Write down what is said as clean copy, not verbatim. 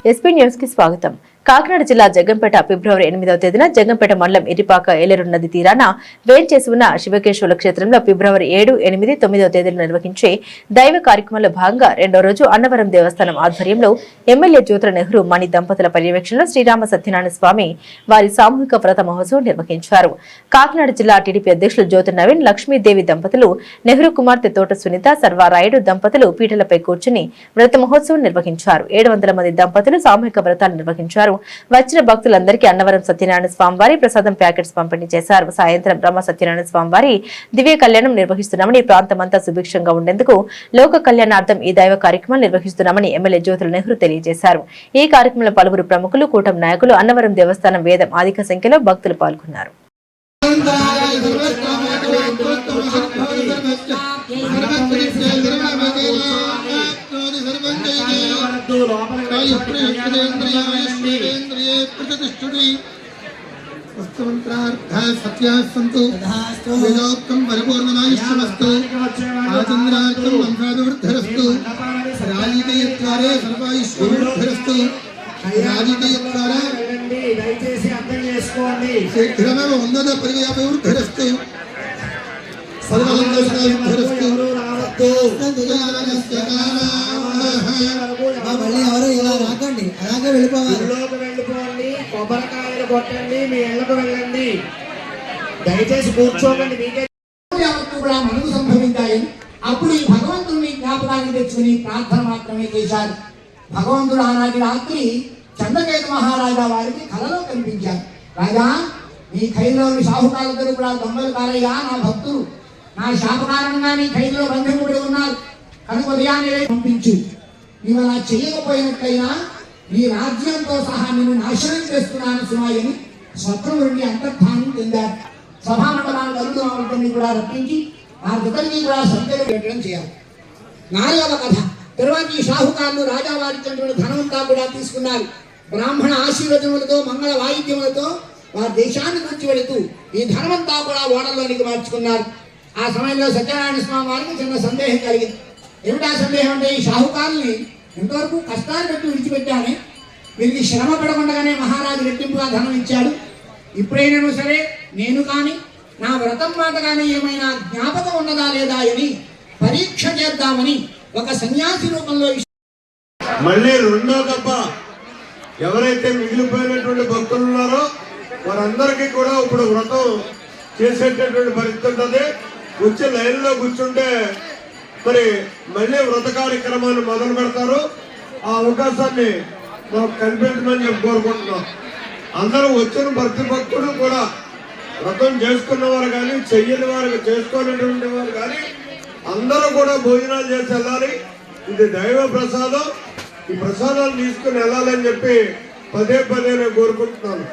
SP news కి స్వాగతం. కాకినాడ జిల్లా జగ్గంపేట ఫిబ్రవరి 8వ తేదీన జగ్గంపేట మండలం ఇరిపాక ఏలేరు నది తీరాన వేంచేసి ఉన్న శివకేశవుల క్షేత్రంలో ఫిబ్రవరి 7, 8, 9వ తేదీలు నిర్వహించే దైవ కార్యక్రమంలో భాగంగా రెండో రోజు అన్నవరం దేవస్థానం ఆధ్వర్యంలో ఎమ్మెల్యే జ్యోతుల నెహ్రూ మణి దంపతుల పర్యవేక్షణలో శ్రీరామ సత్యనారాయణ స్వామి వారి సామూహిక వ్రత మహోత్సవం నిర్వహించారు. కాకినాడ జిల్లా టీడీపీ అధ్యక్షులు జ్యోతి నవీన్, లక్ష్మీదేవి దంపతులు, నెహ్రూ కుమార్తె తోట సునీత, సర్వారాయుడు దంపతులు పీటలపై కూర్చుని వ్రత మహోత్సవం నిర్వహించారు. 700 మంది దంపతులు సామూహిక వ్రతాలు నిర్వహించారు. వచ్చిన భక్తులందరికీ అన్నవరం సత్యనారాయణ స్వామివారి ప్రసాదం ప్యాకెట్స్ పంపిణీ చేశారు. సాయంత్రం బ్రహ్మ సత్యనారాయణ స్వామివారి దివ్య కళ్యాణం నిర్వహిస్తున్నామని, ప్రాంతమంతా సుభిక్షంగా ఉండేందుకు లోక కళ్యాణార్థం ఈ దైవ కార్యక్రమం నిర్వహిస్తున్నామని ఎమ్మెల్యే జ్యోతుల నెహ్రూ తెలియజేశారు. ఈ కార్యక్రమంలో పలువురు ప్రముఖులు, కూటమి నాయకులు, అన్నవరం దేవస్థానం వేదం అధిక సంఖ్యలో భక్తులు పాల్గొన్నారు. సత్యాస్తు వేదోక్తం పరిపూర్ణమాయుష్యమస్తు ఆచంద్రార్థం వంశాభివృద్ధిరస్తు రాజకీయత్వారే సర్వాయుష్యభివృద్ధిరస్తు రాజకీయత్వారా దయచేసి అర్థం చేసుకోండి. శీఘ్రమేవ ఉన్నత పరివ్యాభివృద్ధిరస్తు సర్వలంకృష్ణాభివృద్ధిరస్తు మళ్ళీ ఎవరు ఇలా రాకండి, అలాగే వెళ్ళిపోవాలి. వెళ్ళిపోండి, కొబ్బరికాయలు కొట్టండి, మీ ఇళ్ళకు వెళ్ళండి, దయచేసి కూర్చోకండి. మీకే కూడా మనకు సంభవించాయి. అప్పుడు ఈ భగవంతుడిని జ్ఞాపకాన్ని తెచ్చుకుని ప్రార్థన మాత్రమే చేశారు. భగవంతుడు ఆనాటి రాత్రి చంద్రకేతు మహారాజా వారికి కలలో కనిపించారు. రాజా, నీ ఖైదులోని షాహుకారులందరూ కూడా దొంగలు కారయ్యా, నా భక్తులు నా శాప కారణంగా నీ ఖైదులో బంధింపబడి ఉన్నారు కనుక ఉదయాన్నే పంపించు. నీవు అలా చేయకపోయినట్లయినా నీ రాజ్యంతో సహా నేను నాశనం చేస్తున్నాను సుమాయని స్వప్నం నుండి అంతర్ధానం చెందారు. సభామండలాన్ని అరుదుని కూడా రప్పించి వారిద్దరికీ కూడా సంఖ్యలు పెట్టడం చేయాలి. 4వ కథ. తరువాత ఈ షాహుకారులు రాజావారిచ్చినటువంటి ధనమంతా కూడా తీసుకున్నారు. బ్రాహ్మణ ఆశీర్వచనములతో, మంగళ వాయిద్యములతో వారి దేశాన్ని గురించి వెళుతూ ఈ ధనమంతా కూడా ఓడల్లోనికి మార్చుకున్నారు. ఆ సమయంలో సత్యనారాయణ స్వామి వారికి చిన్న సందేహం కలిగింది. ఏమిటా సందేహం అంటే, ఈ షాహుకారుల్ని ఎంతవరకు కష్టాలు పెట్టి విడిచిపెట్టానే, వీరికి శ్రమ పడకుండానే మహారాజు రెట్టింపుగా ధనం ఇచ్చాడు. ఇప్పుడైనా సరే నేను కానీ నా వ్రతం మాట కానీ ఏమైనా జ్ఞాపకం ఉన్నదా లేదా అని పరీక్ష చేద్దామని ఒక సన్యాసి రూపంలో మళ్ళీ రెండో దప్ప ఎవరైతే మిగిలిపోయినటువంటి భక్తులు ఉన్నారో వారందరికీ కూడా ఇప్పుడు వ్రతం చేసేటటువంటి పరిస్థితి ఉంటుంది. వచ్చి లైన్లో కూర్చుంటే మరి మళ్ళీ వ్రత కార్యక్రమాన్ని మొదలు పెడతారు. ఆ అవకాశాన్ని మాకు కల్పించమని చెప్పి కోరుకుంటున్నాం. అందరూ వచ్చిన ప్రతి భక్తుడు కూడా వ్రతం చేసుకున్న వారు కానీ, చెయ్యని వారు, చేసుకునేటువంటి వారు కానీ అందరూ కూడా భోజనాలు చేసి వెళ్ళాలి. ఇది దైవ ప్రసాదం. ఈ ప్రసాదాలు తీసుకుని వెళ్ళాలని చెప్పి పదే నేను కోరుకుంటున్నాను.